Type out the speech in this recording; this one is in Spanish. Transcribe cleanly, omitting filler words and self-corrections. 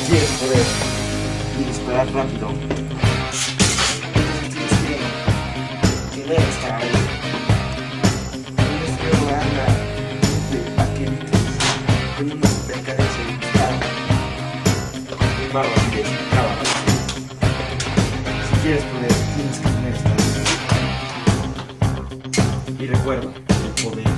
Quieres poder y disparar rápido, tienes que querer estar ahí. Tienes que lograrla de paquetes con una supercadencia de disparo. Un barro así de cábala. Si quieres poder, tienes que tener esta. Y recuerda, el poder.